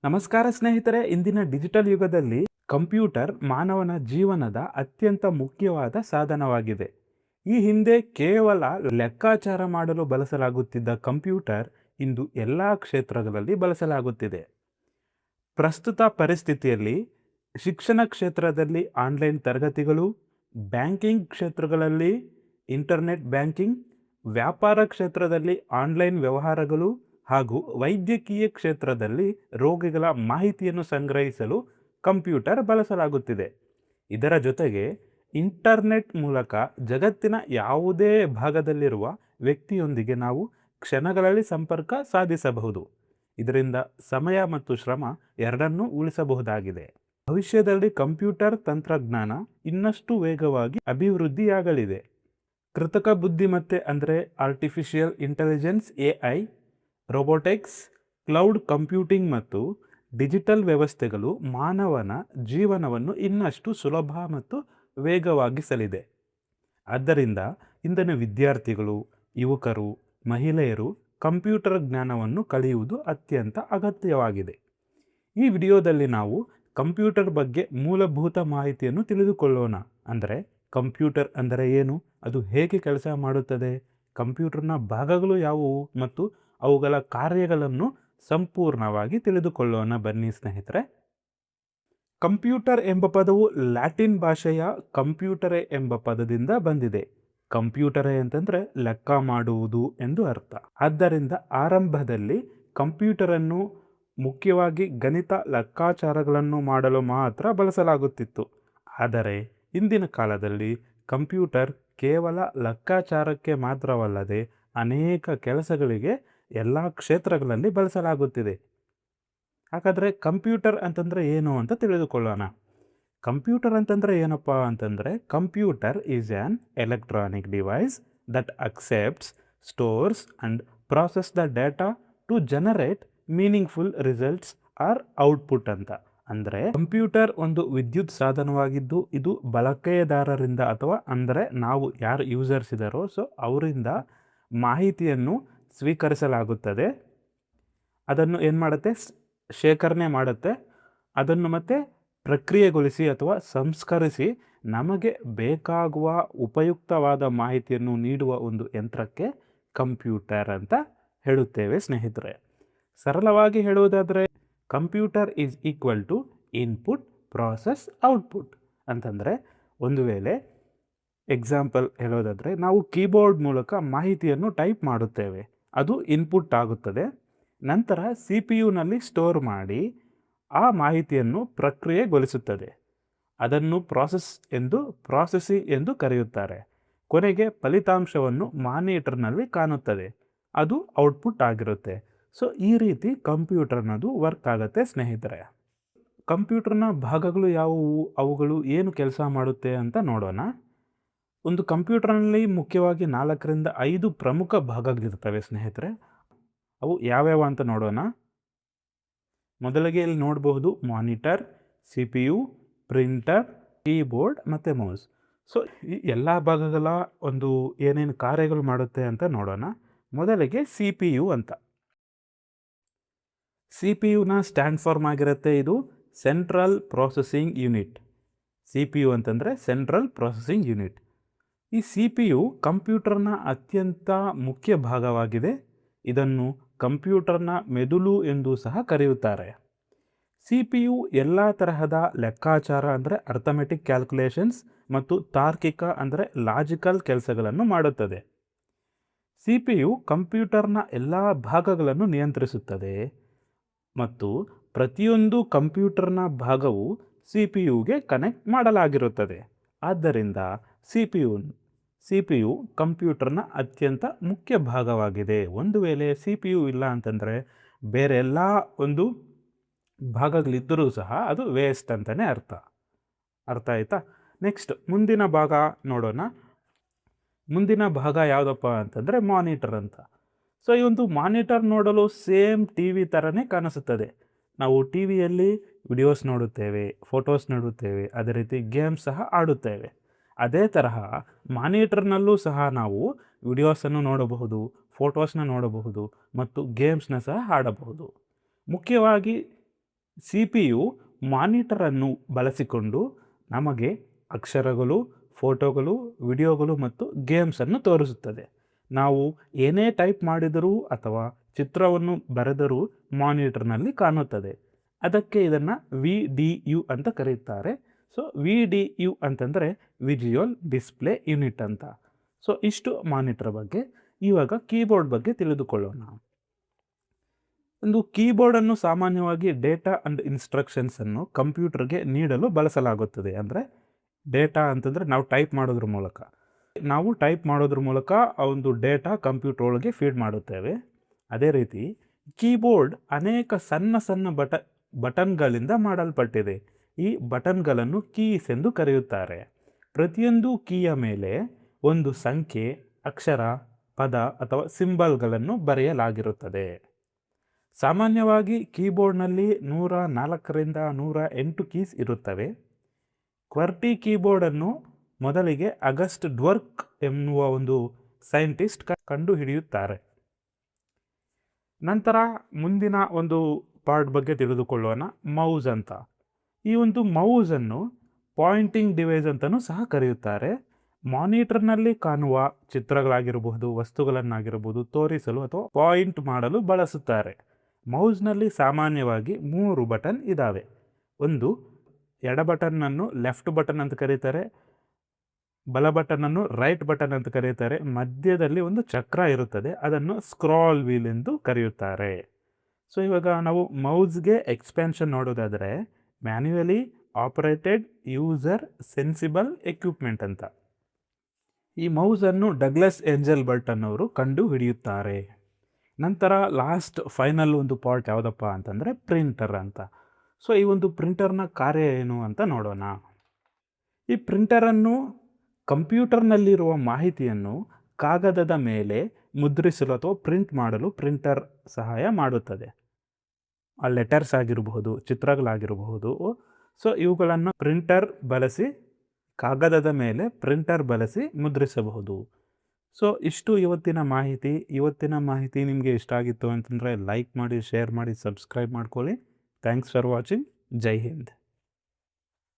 ನಮಸ್ಕಾರ ಸ್ನೇಹಿತರೆ, ಇಂದಿನ ಡಿಜಿಟಲ್ ಯುಗದಲ್ಲಿ ಕಂಪ್ಯೂಟರ್ ಮಾನವನ ಜೀವನದ ಅತ್ಯಂತ ಮುಖ್ಯವಾದ ಸಾಧನವಾಗಿದೆ. ಈ ಹಿಂದೆ ಕೇವಲ ಲೆಕ್ಕಾಚಾರ ಮಾಡಲು ಬಳಸಲಾಗುತ್ತಿದ್ದ ಕಂಪ್ಯೂಟರ್ ಇಂದು ಎಲ್ಲ ಕ್ಷೇತ್ರಗಳಲ್ಲಿ ಬಳಸಲಾಗುತ್ತಿದೆ. ಪ್ರಸ್ತುತ ಪರಿಸ್ಥಿತಿಯಲ್ಲಿ ಶಿಕ್ಷಣ ಕ್ಷೇತ್ರದಲ್ಲಿ ಆನ್ಲೈನ್ ತರಗತಿಗಳು, ಬ್ಯಾಂಕಿಂಗ್ ಕ್ಷೇತ್ರಗಳಲ್ಲಿ ಇಂಟರ್ನೆಟ್ ಬ್ಯಾಂಕಿಂಗ್, ವ್ಯಾಪಾರ ಕ್ಷೇತ್ರದಲ್ಲಿ ಆನ್ಲೈನ್ ವ್ಯವಹಾರಗಳು ಹಾಗೂ ವೈದ್ಯಕೀಯ ಕ್ಷೇತ್ರದಲ್ಲಿ ರೋಗಿಗಳ ಮಾಹಿತಿಯನ್ನು ಸಂಗ್ರಹಿಸಲು ಕಂಪ್ಯೂಟರ್ ಬಳಸಲಾಗುತ್ತಿದೆ. ಇದರ ಜೊತೆಗೆ ಇಂಟರ್ನೆಟ್ ಮೂಲಕ ಜಗತ್ತಿನ ಯಾವುದೇ ಭಾಗದಲ್ಲಿರುವ ವ್ಯಕ್ತಿಯೊಂದಿಗೆ ನಾವು ಕ್ಷಣಗಳಲ್ಲಿ ಸಂಪರ್ಕ ಸಾಧಿಸಬಹುದು. ಇದರಿಂದ ಸಮಯ ಮತ್ತು ಶ್ರಮ ಎರಡನ್ನೂ ಉಳಿಸಬಹುದಾಗಿದೆ. ಭವಿಷ್ಯದಲ್ಲಿ ಕಂಪ್ಯೂಟರ್ ತಂತ್ರಜ್ಞಾನ ಇನ್ನಷ್ಟು ವೇಗವಾಗಿ ಅಭಿವೃದ್ಧಿಯಾಗಲಿದೆ. ಕೃತಕ ಬುದ್ಧಿಮತ್ತೆ ಅಂದರೆ artificial intelligence AI, robotics, cloud computing ಮತ್ತು ಡಿಜಿಟಲ್ ವ್ಯವಸ್ಥೆಗಳು ಮಾನವನ ಜೀವನವನ್ನು ಇನ್ನಷ್ಟು ಸುಲಭ ಮತ್ತು ವೇಗವಾಗಿಸಲಿದೆ. ಆದ್ದರಿಂದ ಇಂದಿನ ವಿದ್ಯಾರ್ಥಿಗಳು, ಯುವಕರು, ಮಹಿಳೆಯರು ಕಂಪ್ಯೂಟರ್ ಜ್ಞಾನವನ್ನು ಕಲಿಯುವುದು ಅತ್ಯಂತ ಅಗತ್ಯವಾಗಿದೆ. ಈ ವಿಡಿಯೋದಲ್ಲಿ ನಾವು ಕಂಪ್ಯೂಟರ್ ಬಗ್ಗೆ ಮೂಲಭೂತ ಮಾಹಿತಿಯನ್ನು ತಿಳಿದುಕೊಳ್ಳೋಣ. ಅಂದರೆ ಕಂಪ್ಯೂಟರ್ ಅಂದರೆ ಏನು, ಅದು ಹೇಗೆ ಕೆಲಸ ಮಾಡುತ್ತದೆ, ಕಂಪ್ಯೂಟರ್ನ ಭಾಗಗಳು ಯಾವುವು ಮತ್ತು ಅವುಗಳ ಕಾರ್ಯಗಳನ್ನು ಸಂಪೂರ್ಣವಾಗಿ ತಿಳಿದುಕೊಳ್ಳೋಣ. ಬನ್ನಿ ಸ್ನೇಹಿತರೆ. ಕಂಪ್ಯೂಟರ್ ಎಂಬ ಪದವು ಲ್ಯಾಟಿನ್ ಭಾಷೆಯ ಕಂಪ್ಯೂಟರೆ ಎಂಬ ಪದದಿಂದ ಬಂದಿದೆ. ಕಂಪ್ಯೂಟರೆ ಅಂತಂದರೆ ಲೆಕ್ಕ ಮಾಡುವುದು ಎಂದು ಅರ್ಥ. ಆದ್ದರಿಂದ ಆರಂಭದಲ್ಲಿ ಕಂಪ್ಯೂಟರನ್ನು ಮುಖ್ಯವಾಗಿ ಗಣಿತ ಲೆಕ್ಕಾಚಾರಗಳನ್ನು ಮಾಡಲು ಮಾತ್ರ ಬಳಸಲಾಗುತ್ತಿತ್ತು. ಆದರೆ ಇಂದಿನ ಕಾಲದಲ್ಲಿ ಕಂಪ್ಯೂಟರ್ ಕೇವಲ ಲೆಕ್ಕಾಚಾರಕ್ಕೆ ಮಾತ್ರವಲ್ಲದೆ ಅನೇಕ ಕೆಲಸಗಳಿಗೆ ಎಲ್ಲ ಕ್ಷೇತ್ರಗಳಲ್ಲಿ ಬಳಸಲಾಗುತ್ತಿದೆ. ಹಾಗಾದರೆ ಕಂಪ್ಯೂಟರ್ ಅಂತಂದರೆ ಏನು ಅಂತ ತಿಳಿದುಕೊಳ್ಳೋಣ. ಕಂಪ್ಯೂಟರ್ ಅಂತಂದರೆ ಏನಪ್ಪ ಅಂತಂದರೆ, computer is an electronic device that accepts, stores and process the data to generate meaningful results or output ಅಂತ. ಅಂದರೆ ಕಂಪ್ಯೂಟರ್ ಒಂದು ವಿದ್ಯುತ್ ಸಾಧನವಾಗಿದ್ದು ಇದು ಬಳಕೆದಾರರಿಂದ ಅಥವಾ ಅಂದರೆ ನಾವು ಯಾರು ಯೂಸರ್ಸ್ ಇದ್ದಾರೋ ಅವರಿಂದ ಮಾಹಿತಿಯನ್ನು ಸ್ವೀಕರಿಸಲಾಗುತ್ತದೆ. ಅದನ್ನು ಏನು ಮಾಡುತ್ತೆ, ಶೇಖರಣೆ ಮಾಡುತ್ತೆ. ಅದನ್ನು ಮತ್ತೆ ಪ್ರಕ್ರಿಯೆಗೊಳಿಸಿ ಅಥವಾ ಸಂಸ್ಕರಿಸಿ ನಮಗೆ ಬೇಕಾಗುವ ಉಪಯುಕ್ತವಾದ ಮಾಹಿತಿಯನ್ನು ನೀಡುವ ಒಂದು ಯಂತ್ರಕ್ಕೆ ಕಂಪ್ಯೂಟರ್ ಅಂತ ಹೇಳುತ್ತೇವೆ ಸ್ನೇಹಿತರೆ. ಸರಳವಾಗಿ ಹೇಳುವುದಾದರೆ computer is equal to input process output ಅಂತಂದರೆ, ಒಂದು ವೇಳೆ ಎಕ್ಸಾಂಪಲ್ ಹೇಳೋದಾದರೆ ನಾವು ಕೀಬೋರ್ಡ್ ಮೂಲಕ ಮಾಹಿತಿಯನ್ನು ಟೈಪ್ ಮಾಡುತ್ತೇವೆ, ಅದು ಇನ್ಪುಟ್ ಆಗುತ್ತದೆ. ನಂತರ CPU ಸ್ಟೋರ್ ಮಾಡಿ ಆ ಮಾಹಿತಿಯನ್ನು ಪ್ರಕ್ರಿಯೆಗೊಳಿಸುತ್ತದೆ. ಅದನ್ನು ಪ್ರಾಸೆಸಿಂಗ್ ಎಂದು ಕರೆಯುತ್ತಾರೆ. ಕೊನೆಗೆ ಫಲಿತಾಂಶವನ್ನು ಮಾನಿಟರ್ನಲ್ಲಿ ಕಾಣುತ್ತದೆ, ಅದು ಔಟ್ಪುಟ್ ಆಗಿರುತ್ತೆ. ಈ ರೀತಿ ಕಂಪ್ಯೂಟರ್ನದು ವರ್ಕ್ ಆಗುತ್ತೆ ಸ್ನೇಹಿತರೆ. ಕಂಪ್ಯೂಟರ್ನ ಭಾಗಗಳು ಯಾವುವು, ಅವುಗಳು ಏನು ಕೆಲಸ ಮಾಡುತ್ತೆ ಅಂತ ನೋಡೋಣ. ಒಂದು ಕಂಪ್ಯೂಟರ್ನಲ್ಲಿ ಮುಖ್ಯವಾಗಿ 4ರಿಂದ 5 ಪ್ರಮುಖ ಭಾಗಗಳಿರ್ತವೆ ಸ್ನೇಹಿತರೆ. ಅವು ಯಾವ್ಯಾವ ಅಂತ ನೋಡೋಣ. ಮೊದಲಿಗೆ ಇಲ್ಲಿ ನೋಡಬಹುದು ಮಾನಿಟರ್, CPU, ಪ್ರಿಂಟರ್, ಕೀಬೋರ್ಡ್ ಮತ್ತು ಮೌಸ್. ಈ ಎಲ್ಲ ಭಾಗಗಳ ಒಂದು ಏನೇನು ಕಾರ್ಯಗಳು ಮಾಡುತ್ತೆ ಅಂತ ನೋಡೋಣ. ಮೊದಲಿಗೆ CPU ಅಂತ. CPUನ ಸ್ಟ್ಯಾಂಡ್ ಫಾರ್ಮ್ ಆಗಿರುತ್ತೆ, ಇದು ಸೆಂಟ್ರಲ್ ಪ್ರೊಸೆಸಿಂಗ್ ಯೂನಿಟ್. CPU ಅಂತಂದರೆ ಸೆಂಟ್ರಲ್ ಪ್ರೊಸೆಸಿಂಗ್ ಯೂನಿಟ್. ಈ CPU ಕಂಪ್ಯೂಟರ್ನ ಅತ್ಯಂತ ಮುಖ್ಯ ಭಾಗವಾಗಿದೆ. ಇದನ್ನು ಕಂಪ್ಯೂಟರ್ನ ಮೆದುಳು ಎಂದು ಸಹ ಕರೆಯುತ್ತಾರೆ. CPU ಎಲ್ಲ ತರಹದ ಲೆಕ್ಕಾಚಾರ ಅಂದರೆ ಅರ್ಥಮೆಟಿಕ್ ಕ್ಯಾಲ್ಕುಲೇಷನ್ಸ್ ಮತ್ತು ತಾರ್ಕಿಕ ಅಂದರೆ ಲಾಜಿಕಲ್ ಕೆಲಸಗಳನ್ನು ಮಾಡುತ್ತದೆ. CPU ಕಂಪ್ಯೂಟರ್ನ ಎಲ್ಲ ಭಾಗಗಳನ್ನು ನಿಯಂತ್ರಿಸುತ್ತದೆ ಮತ್ತು ಪ್ರತಿಯೊಂದು ಕಂಪ್ಯೂಟರ್ನ ಭಾಗವು CPUಗೆ ಕನೆಕ್ಟ್ ಮಾಡಲಾಗಿರುತ್ತದೆ. ಆದ್ದರಿಂದ CPU ಕಂಪ್ಯೂಟರ್ನ ಅತ್ಯಂತ ಮುಖ್ಯ ಭಾಗವಾಗಿದೆ. ಒಂದು ವೇಳೆ CPU ಇಲ್ಲ ಅಂತಂದರೆ ಬೇರೆ ಎಲ್ಲ ಒಂದು ಭಾಗಗಳಿದ್ದರೂ ಸಹ ಅದು ವೇಸ್ಟ್ ಅಂತಲೇ ಅರ್ಥ ಆಯ್ತಾ. ನೆಕ್ಸ್ಟ್ ಮುಂದಿನ ಭಾಗ ನೋಡೋಣ. ಮುಂದಿನ ಭಾಗ ಯಾವುದಪ್ಪ ಅಂತಂದರೆ ಮಾನಿಟರ್ ಅಂತ. ಈ ಒಂದು ಮಾನಿಟರ್ ನೋಡಲು ಸೇಮ್ TV ಥರನೇ ಕಾಣಿಸುತ್ತದೆ. ನಾವು TVಯಲ್ಲಿ ವಿಡಿಯೋಸ್ ನೋಡುತ್ತೇವೆ, ಫೋಟೋಸ್ ನೋಡುತ್ತೇವೆ, ಅದೇ ರೀತಿ ಗೇಮ್ಸ್ ಸಹ ಆಡುತ್ತೇವೆ. ಅದೇ ತರಹ ಮಾನಿಟರ್ನಲ್ಲೂ ಸಹ ನಾವು ವಿಡಿಯೋಸನ್ನು ನೋಡಬಹುದು, ಫೋಟೋಸ್ನ ನೋಡಬಹುದು ಮತ್ತು ಗೇಮ್ಸ್ನ ಸಹ ಆಡಬಹುದು. ಮುಖ್ಯವಾಗಿ ಸಿ ಪಿ ಯು ಮಾನಿಟರನ್ನು ಬಳಸಿಕೊಂಡು ನಮಗೆ ಅಕ್ಷರಗಳು, ಫೋಟೋಗಳು, ವಿಡಿಯೋಗಳು ಮತ್ತು ಗೇಮ್ಸನ್ನು ತೋರಿಸುತ್ತದೆ. ನಾವು ಏನೇ ಟೈಪ್ ಮಾಡಿದರೂ ಅಥವಾ ಚಿತ್ರವನ್ನು ಬರೆದರೂ ಮಾನಿಟರ್ನಲ್ಲಿ ಕಾಣುತ್ತದೆ. ಅದಕ್ಕೆ ಇದನ್ನು VDU ಅಂತ ಕರೆಯುತ್ತಾರೆ. ಸೊ VDU ಅಂತಂದರೆ ವಿಜುವಲ್ ಡಿಸ್ಪ್ಲೇ ಯೂನಿಟ್ ಅಂತ. ಸೊ ಇಷ್ಟು ಮಾನಿಟರ್ ಬಗ್ಗೆ. ಇವಾಗ ಕೀಬೋರ್ಡ್ ಬಗ್ಗೆ ತಿಳಿದುಕೊಳ್ಳೋಣ. ಒಂದು ಕೀಬೋರ್ಡನ್ನು ಸಾಮಾನ್ಯವಾಗಿ ಡೇಟಾ ಆ್ಯಂಡ್ ಇನ್ಸ್ಟ್ರಕ್ಷನ್ಸನ್ನು ಕಂಪ್ಯೂಟರ್ಗೆ ನೀಡಲು ಬಳಸಲಾಗುತ್ತದೆ. ಅಂದರೆ ಡೇಟಾ ಅಂತಂದರೆ ನಾವು ಟೈಪ್ ಮಾಡೋದ್ರ ಮೂಲಕ ಆ ಒಂದು ಡೇಟಾ ಕಂಪ್ಯೂಟರ್ ಒಳಗೆ ಫೀಡ್ ಮಾಡುತ್ತೇವೆ. ಅದೇ ರೀತಿ ಕೀಬೋರ್ಡ್ ಅನೇಕ ಸಣ್ಣ ಸಣ್ಣ ಬಟನ್ಗಳಿಂದ ಮಾಡಲ್ಪಟ್ಟಿದೆ. ಈ ಬಟನ್ಗಳನ್ನು ಕೀಸ್ ಎಂದು ಕರೆಯುತ್ತಾರೆ. ಪ್ರತಿಯೊಂದು ಕೀಯ ಮೇಲೆ ಒಂದು ಸಂಖ್ಯೆ, ಅಕ್ಷರ, ಪದ ಅಥವಾ ಸಿಂಬಲ್ಗಳನ್ನು ಬರೆಯಲಾಗಿರುತ್ತದೆ. ಸಾಮಾನ್ಯವಾಗಿ ಕೀಬೋರ್ಡ್ನಲ್ಲಿ 104ರಿಂದ 108 ಕೀಸ್ ಇರುತ್ತವೆ. ಕ್ವರ್ಟಿ ಕೀಬೋರ್ಡನ್ನು ಮೊದಲಿಗೆ ಅಗಸ್ಟ್ ಡ್ವರ್ಕ್ ಎನ್ನುವ ಒಂದು ಸೈಂಟಿಸ್ಟ್ ಕಂಡುಹಿಡಿಯುತ್ತಾರೆ. ನಂತರ ಮುಂದಿನ ಒಂದು ಪಾರ್ಟ್ ಬಗ್ಗೆ ತಿಳಿದುಕೊಳ್ಳೋಣ, ಮೌಸ್ ಅಂತ. ಈ ಒಂದು ಮೌಸನ್ನು ಪಾಯಿಂಟಿಂಗ್ ಡಿವೈಸ್ ಅಂತಲೂ ಸಹ ಕರೆಯುತ್ತಾರೆ. ಮಾನಿಟರ್ನಲ್ಲಿ ಕಾಣುವ ಚಿತ್ರಗಳಾಗಿರಬಹುದು, ವಸ್ತುಗಳನ್ನಾಗಿರಬಹುದು ತೋರಿಸಲು ಅಥವಾ ಪಾಯಿಂಟ್ ಮಾಡಲು ಬಳಸುತ್ತಾರೆ. ಮೌಸ್ನಲ್ಲಿ ಸಾಮಾನ್ಯವಾಗಿ 3 ಬಟನ್ ಇದ್ದಾವೆ. ಒಂದು ಎಡ ಬಟನ್ನನ್ನು ಲೆಫ್ಟ್ ಬಟನ್ ಅಂತ ಕರೀತಾರೆ, ಬಲ ಬಟನನ್ನು ರೈಟ್ ಬಟನ್ ಅಂತ ಕರೀತಾರೆ, ಮಧ್ಯದಲ್ಲಿ ಒಂದು ಚಕ್ರ ಇರುತ್ತದೆ, ಅದನ್ನು ಸ್ಕ್ರಾಲ್ ವೀಲ್ ಎಂದು ಕರೆಯುತ್ತಾರೆ. ಸೊ ಇವಾಗ ನಾವು ಮೌಸ್ಗೆ ಎಕ್ಸ್ಪೆನ್ಷನ್ ನೋಡೋದಾದರೆ manually operated user sensible equipment ಅಂತ. ಈ ಮೌಸನ್ನು ಡಗ್ಲಸ್ ಏಂಜಲ್ ಬರ್ಟ್ ಅನ್ನೋರು ಕಂಡು ಹಿಡಿಯುತ್ತಾರೆ. ನಂತರ ಫೈನಲ್ ಒಂದು ಪಾರ್ಟ್ ಯಾವುದಪ್ಪ ಅಂತಂದರೆ ಪ್ರಿಂಟರ್ ಅಂತ. ಸೊ ಈ ಒಂದು ಪ್ರಿಂಟರ್ನ ಕಾರ್ಯ ಏನು ಅಂತ ನೋಡೋಣ. ಈ ಪ್ರಿಂಟರನ್ನು ಕಂಪ್ಯೂಟರ್ನಲ್ಲಿರುವ ಮಾಹಿತಿಯನ್ನು ಕಾಗದದ ಮೇಲೆ ಮುದ್ರಿಸಲು ಅಥವಾ ಪ್ರಿಂಟ್ ಮಾಡಲು ಪ್ರಿಂಟರ್ ಸಹಾಯ ಮಾಡುತ್ತದೆ. ಆ ಲೆಟರ್ಸ್ ಆಗಿರಬಹುದು, ಚಿತ್ರಗಳಾಗಿರಬಹುದು. ಸೊ ಇವುಗಳನ್ನು ಕಾಗದದ ಮೇಲೆ ಪ್ರಿಂಟರ್ ಬಳಸಿ ಮುದ್ರಿಸಬಹುದು. ಸೊ ಇಷ್ಟು ಇವತ್ತಿನ ಮಾಹಿತಿ ನಿಮಗೆ ಇಷ್ಟ ಆಗಿತ್ತು ಅಂತಂದರೆ ಲೈಕ್ ಮಾಡಿ, ಶೇರ್ ಮಾಡಿ, ಸಬ್ಸ್ಕ್ರೈಬ್ ಮಾಡ್ಕೊಳ್ಳಿ. Thanks for watching. Jai Hind.